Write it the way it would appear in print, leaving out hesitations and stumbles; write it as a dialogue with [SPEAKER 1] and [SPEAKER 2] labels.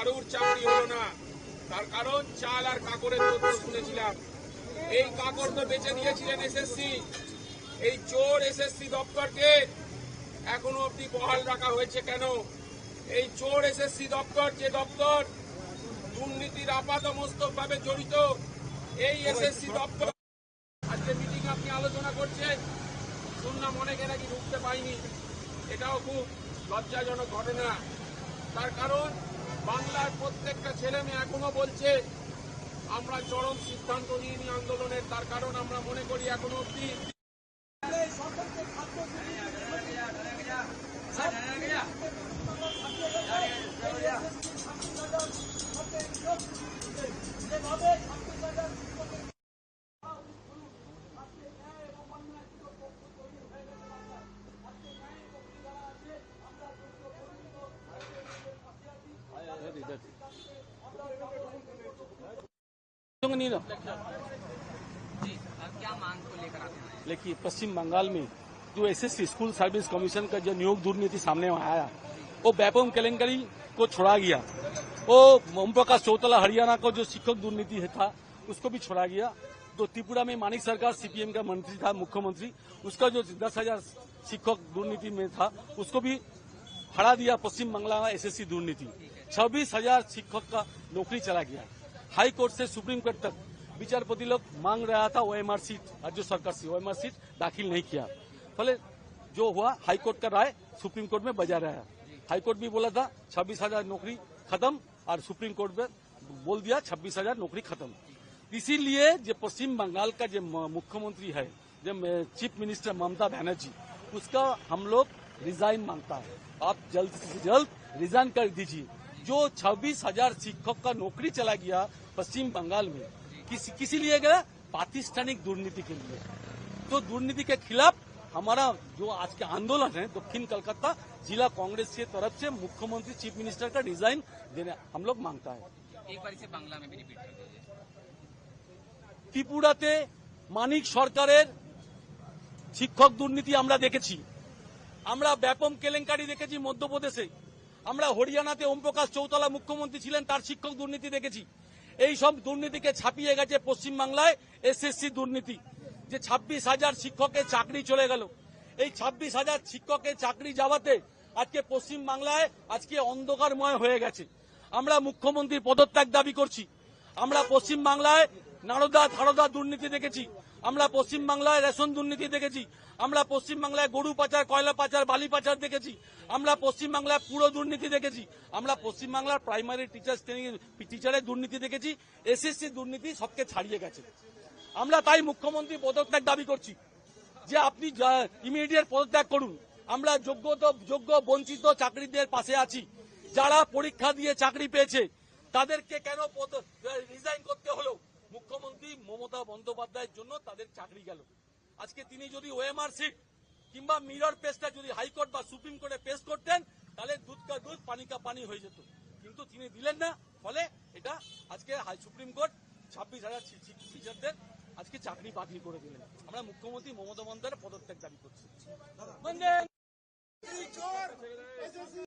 [SPEAKER 1] কারুর চাকরি হলো না। তার কারণ চাল আর কাকড়ের তথ্য শুনেছিলাম। এই কাকড় তো বেঁচে দিয়েছিলেন এসএসসি। এই চোর এসএসসি দপ্তরকে এখনো অব্দি বহাল রাখা হয়েছে কেন? এই চোর এসএসসি দপ্তর, যে দপ্তর দুর্নীতির আপাতমস্তক ভাবে জড়িত, এই এসএসসি দপ্তর আজকে মিটিং আপনি আলোচনা করছেন, শুনলাম অনেকে নাকি ঢুকতে পায়নি। এটাও খুব লজ্জাজনক ঘটনা। তার কারণ বাংলার প্রত্যেকটা ছেলে মেয়ে এখনো বলছে আমরা চরম সিদ্ধান্ত নিয়ে আন্দোলনের। তার কারণ আমরা মনে করি এখনো অব্দি
[SPEAKER 2] नहीं ना।
[SPEAKER 3] जी, क्या मांग को लेकर आते हैं?
[SPEAKER 2] देखिए, पश्चिम बंगाल में जो एसएससी स्कूल सर्विस कमीशन का जो नियोग दुर्नीति सामने आया, वो व्यापम केलेंकरी को छोड़ा गया। वो ओम प्रकाश चौटाला हरियाणा को जो शिक्षक दुर्नीति था उसको भी छोड़ा गया। तो त्रिपुरा में मानिक सरकार सीपीएम का मंत्री था, मुख्यमंत्री, उसका जो 10,000 शिक्षक दुर्नीति में था उसको भी हटा दिया। पश्चिम बंगाल में एसएससी दुर्नीति 26,000 शिक्षक का नौकरी चला गया। हाई कोर्ट से सुप्रीम कोर्ट तक विचारपति लोग मांग रहा था ओएमआर सीट, राज्य सरकार से ओएमआर सीट दाखिल नहीं किया। फले जो हुआ हाई कोर्ट का राय सुप्रीम कोर्ट में बजा रहा है। हाई कोर्ट भी बोला था 26,000 नौकरी खत्म, और सुप्रीम कोर्ट में बोल दिया 26,000 नौकरी खत्म। इसीलिए जो पश्चिम बंगाल का जो मुख्यमंत्री है, जो चीफ मिनिस्टर ममता बनर्जी, उसका हम लोग रिजाइन मांगता है। आप जल्द से जल्द रिजाइन कर दीजिए। जो 26,000 शिक्षक का नौकरी चला गया पश्चिम बंगाल में, किसी लिए गया? प्रातिष्ठानिक दुर्नीति के लिए। तो दुर्नीति के खिलाफ हमारा जो आज के आंदोलन है दक्षिण कलकत्ता जिला कांग्रेस की तरफ से मुख्यमंत्री चीफ मिनिस्टर का रिजाइन देने हम लोग मांगता है।
[SPEAKER 3] एक बार इसे बांग्ला में भी रिपीट कर दीजिए।
[SPEAKER 2] ত্রিপুরাতে মানিক সরকারের শিক্ষক দুর্নীতি আমরা দেখেছি, আমরা ব্যাপম কেলেঙ্কারি দেখেছি মধ্যপ্রদেশে, আমরা হরিয়ানাতে ওম প্রকাশ চৌতালা মুখ্যমন্ত্রী ছিলেন, তার শিক্ষক দুর্নীতি দেখেছি। এই সব দুর্নীতিকে ছাপিয়ে গেছে পশ্চিমবাংলায় এসএসসি দুর্নীতি, যে 26,000 শিক্ষকের চাকরি চলে গেল। এই 26,000 শিক্ষকের চাকরি যাওয়াতে আজকে পশ্চিমবাংলায় আজকে অন্ধকারময় হয়ে গেছে। আমরা মুখ্যমন্ত্রীর পদত্যাগ দাবি করছি। আমরা পশ্চিমবাংলায় নারদা ধারদা দুর্নীতি দেখেছি, আমরা পশ্চিমবাংলায় রেশন দুর্নীতি দেখেছি, আমরা পশ্চিমবাংলায় গরু পাচার, কয়লা পাচার, বালি পাচার দেখেছি, আমরা পশ্চিমবাংলায় পুরো দুর্নীতি দেখেছি, আমরা পশ্চিমবাংলার প্রাইমারি টিচারের দুর্নীতি দেখেছি। এসএসসি দুর্নীতি সবকে ছাড়িয়ে গেছে। আমরা তাই মুখ্যমন্ত্রী পদত্যাগ দাবি করছি, যে আপনি ইমিডিয়েট পদত্যাগ করুন। আমরা যোগ্য বঞ্চিত চাকরিদের পাশে আছি। যারা পরীক্ষা দিয়ে চাকরি পেয়েছে তাদেরকে কেন রিজাইন করতে হলো? মুখ্যমন্ত্রী মমতা বন্দ্যোপাধ্যায়ের জন্য তাদের চাকরি গেল। আজকে তিনি যদি ওএমআর সিট কিংবা মিরর পেজটা যদি হাইকোর্ট বা সুপ্রিম কোর্টে পেশ করতেন, তাহলে দুধ কা দুধ পানি কা পানি হয়ে যেত। কিন্তু তিনি দিলেন না, ফলে এটা আজকে সুপ্রিম কোর্ট 26,000 টিচারদের আজকে চাকরি বাতিল করে দিলেন। আমরা মুখ্যমন্ত্রী মমতা বন্দ্যোপাধ্যায়ের পদত্যাগ দাবি করছি।